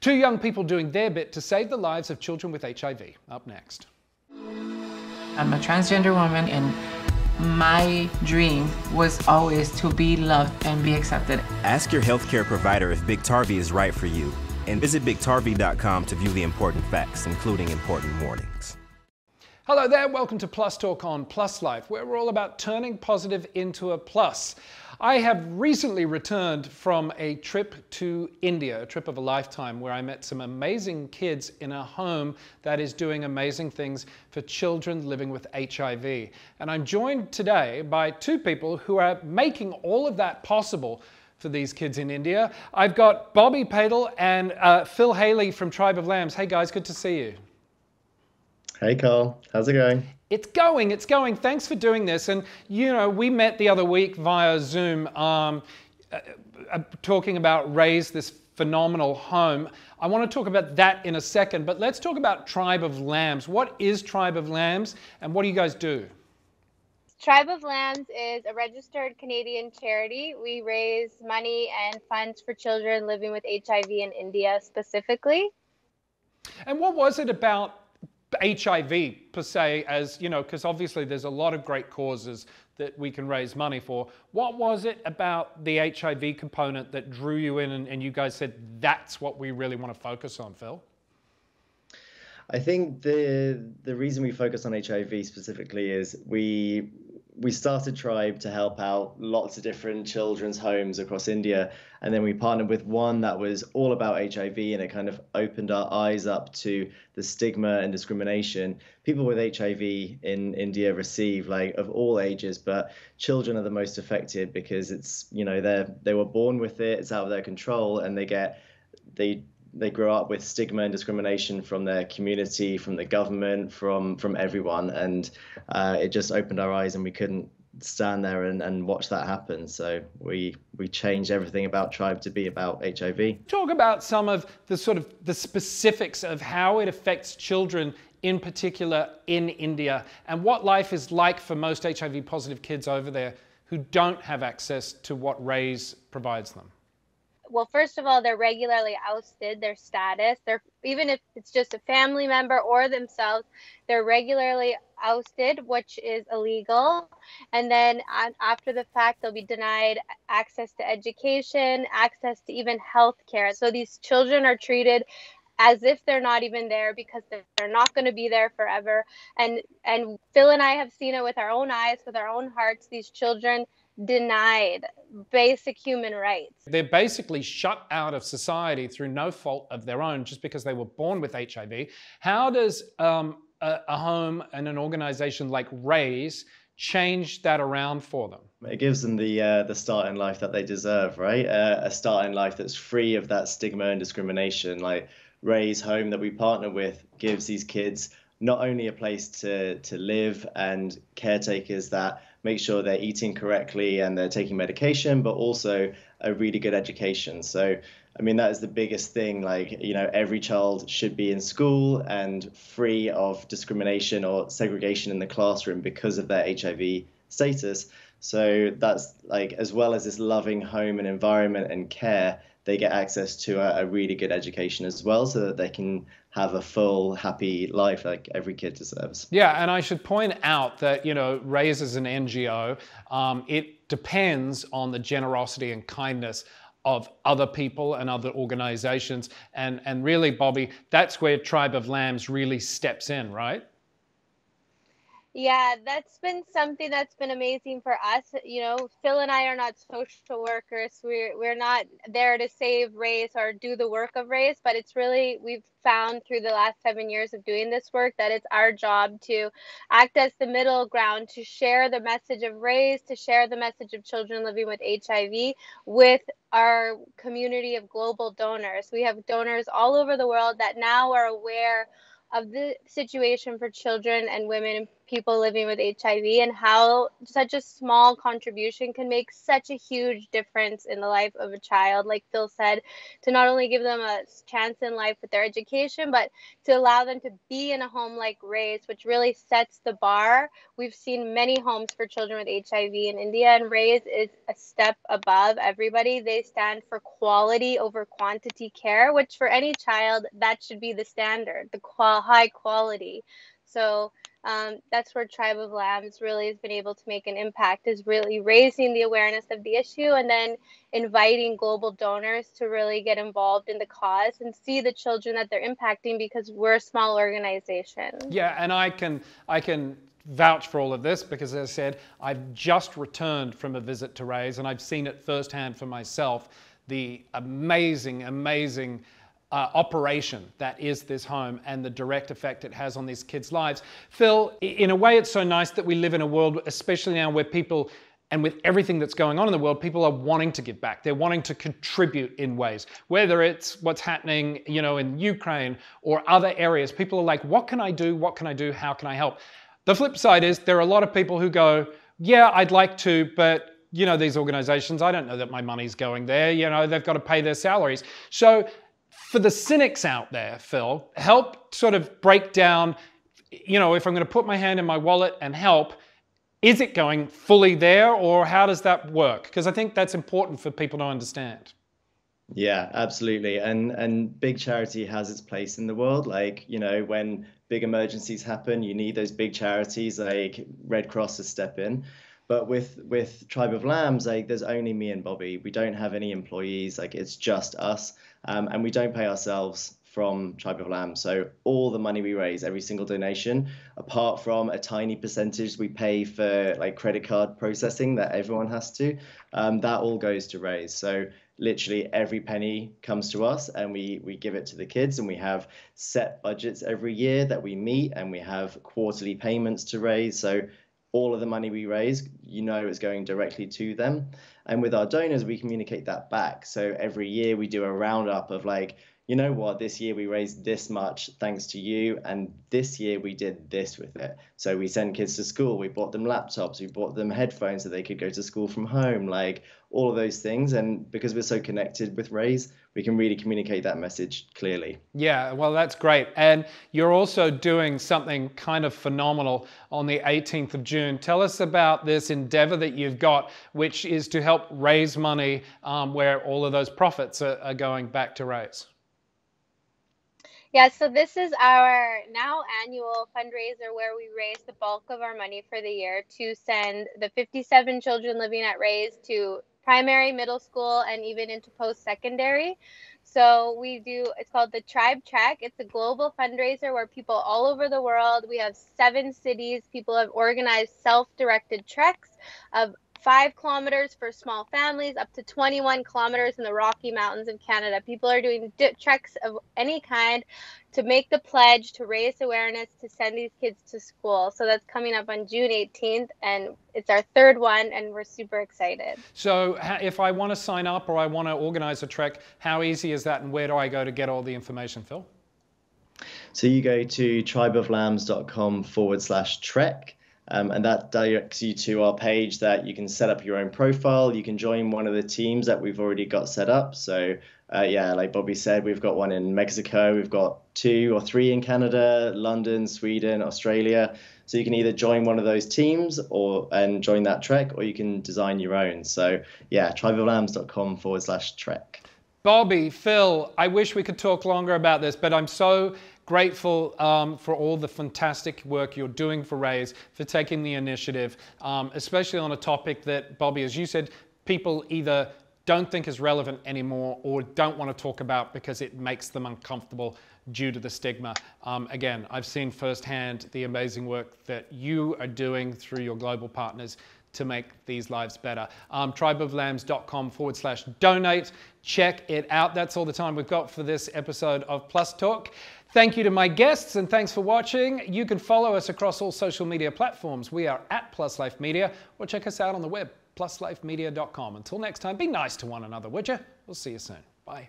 Two young people doing their bit to save the lives of children with HIV. Up next. I'm a transgender woman, and my dream was always to be loved and be accepted. Ask your healthcare provider if Biktarvy is right for you, and visit Biktarvy.com to view the important facts, including important warnings. Hello there, welcome to Plus Talk on Plus Life, where we're all about turning positive into a plus. I have recently returned from a trip to India, a trip of a lifetime, where I met some amazing kids in a home that is doing amazing things for children living with HIV. And I'm joined today by two people who are making all of that possible for these kids in India. I've got Bobby Padel and Phil Haley from Tribe of Lambs. Hey guys, good to see you. Hey Carl, how's it going? It's going. Thanks for doing this. And you know, we met the other week via Zoom talking about Raise, this phenomenal home. I want to talk about that in a second, but let's talk about Tribe of Lambs. What is Tribe of Lambs and what do you guys do? Tribe of Lambs is a registered Canadian charity. We raise money and funds for children living with HIV in India specifically. And what was it about HIV per se, as you know, because obviously there's a lot of great causes that we can raise money for. What was it about the HIV component that drew you in and you guys said that's what we really want to focus on, Phil? I think the reason we focus on HIV specifically is we started Tribe to help out lots of different children's homes across India, and then we partnered with one that was all about HIV, and it kind of opened our eyes up to the stigma and discrimination people with HIV in India receive, like of all ages, but children are the most affected because it's, you know, they were born with it, it's out of their control, and they grow up with stigma and discrimination from their community, from the government, from everyone. And it just opened our eyes, and we couldn't stand there and watch that happen. So we changed everything about Tribe to be about HIV. Talk about some of the sort of the specifics of how it affects children in particular in India, and what life is like for most HIV positive kids over there who don't have access to what Raise provides them. Well, first of all, they're regularly ousted, their status. Even if it's just a family member or themselves, they're regularly ousted, which is illegal. And then after the fact, they'll be denied access to education, access to even health care. So these children are treated as if they're not even there because they're not going to be there forever. And Phil and I have seen it with our own eyes, with our own hearts, these children denied basic human rights. They're basically shut out of society through no fault of their own just because they were born with HIV. How does a home and an organization like Raise change that around for them? It gives them the start in life that they deserve, right? A start in life that's free of that stigma and discrimination. Like Raise Home that we partner with gives these kids not only a place to live and caretakers that make sure they're eating correctly and they're taking medication, but also a really good education. So, I mean, that is the biggest thing. Like, you know, every child should be in school and free of discrimination or segregation in the classroom because of their HIV status. So that's like, as well as this loving home and environment and care, they get access to a really good education as well, so that they can have a full, happy life like every kid deserves. Yeah, and I should point out that, you know, Raise is an NGO. It depends on the generosity and kindness of other people and other organizations. And really, Bobby, that's where Tribe of Lambs really steps in, right? Yeah, that's been something that's been amazing for us. You know, Phil and I are not social workers. We're not there to save Raise or do the work of Raise, but it's really, we've found through the last 7 years of doing this work that it's our job to act as the middle ground, to share the message of Raise, to share the message of children living with HIV with our community of global donors. We have donors all over the world that now are aware of the situation for children and women people living with HIV and how such a small contribution can make such a huge difference in the life of a child. Like Phil said, to not only give them a chance in life with their education, but to allow them to be in a home like Rays, which really sets the bar. We've seen many homes for children with HIV in India, and Rays is a step above everybody. They stand for quality over quantity care, which for any child, that should be the standard, the high quality. So that's where Tribe of Lambs really has been able to make an impact, is really raising the awareness of the issue and then inviting global donors to really get involved in the cause and see the children that they're impacting, because we're a small organization. Yeah, and I can vouch for all of this because, as I said, I've just returned from a visit to Rays and I've seen it firsthand for myself, the amazing operation that is this home and the direct effect it has on these kids' lives. Phil, in a way, it's so nice that we live in a world, especially now, where people, and with everything that's going on in the world, people are wanting to give back. They're wanting to contribute in ways, whether it's what's happening, you know, in Ukraine or other areas. People are like, what can I do? What can I do? How can I help? The flip side is there are a lot of people who go, yeah, I'd like to, but you know, these organizations, I don't know that my money's going there. You know, they've got to pay their salaries. So for the cynics out there, Phil, help sort of break down, you know, if I'm going to put my hand in my wallet and help, is it going fully there, or how does that work? Because I think that's important for people to understand. Yeah, absolutely. And big charity has its place in the world. Like, you know, when big emergencies happen, you need those big charities like Red Cross to step in. But with Tribe of Lambs, like, there's only me and Bobby. We don't have any employees. Like, it's just us. And we don't pay ourselves from Tribe of Lambs. So all the money we raise, every single donation, apart from a tiny percentage we pay for like credit card processing that everyone has to, that all goes to Rays. So literally every penny comes to us and we give it to the kids, and we have set budgets every year that we meet, and we have quarterly payments to Rays. So all of the money we raise, you know, is going directly to them. And with our donors, we communicate that back. So every year we do a roundup of like, you know what, this year we raised this much thanks to you, and this year we did this with it. So we send kids to school, we bought them laptops, we bought them headphones so they could go to school from home, like all of those things. And because we're so connected with Rays, we can really communicate that message clearly. Yeah, well, that's great. And you're also doing something kind of phenomenal on the 18th of June. Tell us about this endeavor that you've got, which is to help raise money where all of those profits are going back to Rays. Yeah, so this is our now annual fundraiser where we raise the bulk of our money for the year to send the 57 children living at Rays to primary, middle school, and even into post-secondary. So we do, it's called the Tribe Trek. It's a global fundraiser where people all over the world, we have 7 cities, people have organized self-directed treks of 5 kilometers for small families, up to 21 kilometers in the Rocky Mountains of Canada. People are doing treks of any kind to make the pledge, to raise awareness, to send these kids to school. So that's coming up on June 18th, and it's our 3rd one, and we're super excited. So if I want to sign up or I want to organize a trek, how easy is that, and where do I go to get all the information, Phil? So you go to tribeoflambs.com/trek. And that directs you to our page that you can set up your own profile. You can join one of the teams that we've already got set up. So yeah, like Bobby said, we've got one in Mexico, we've got 2 or 3 in Canada, London, Sweden, Australia. So you can either join one of those teams and join that trek, or you can design your own. So yeah, tribeoflambs.com/trek. Bobby, Phil, I wish we could talk longer about this, but I'm so grateful for all the fantastic work you're doing for Rays, for taking the initiative, especially on a topic that, Bobby, as you said, people either don't think is relevant anymore or don't want to talk about because it makes them uncomfortable due to the stigma. Again, I've seen firsthand the amazing work that you are doing through your global partners to make these lives better. tribeoflambs.com/donate. Check it out. That's all the time we've got for this episode of Plus Talk. Thank you to my guests, and thanks for watching. You can follow us across all social media platforms. We are at Plus Life Media, or check us out on the web, pluslifemedia.com. Until next time, be nice to one another, would you? We'll see you soon. Bye.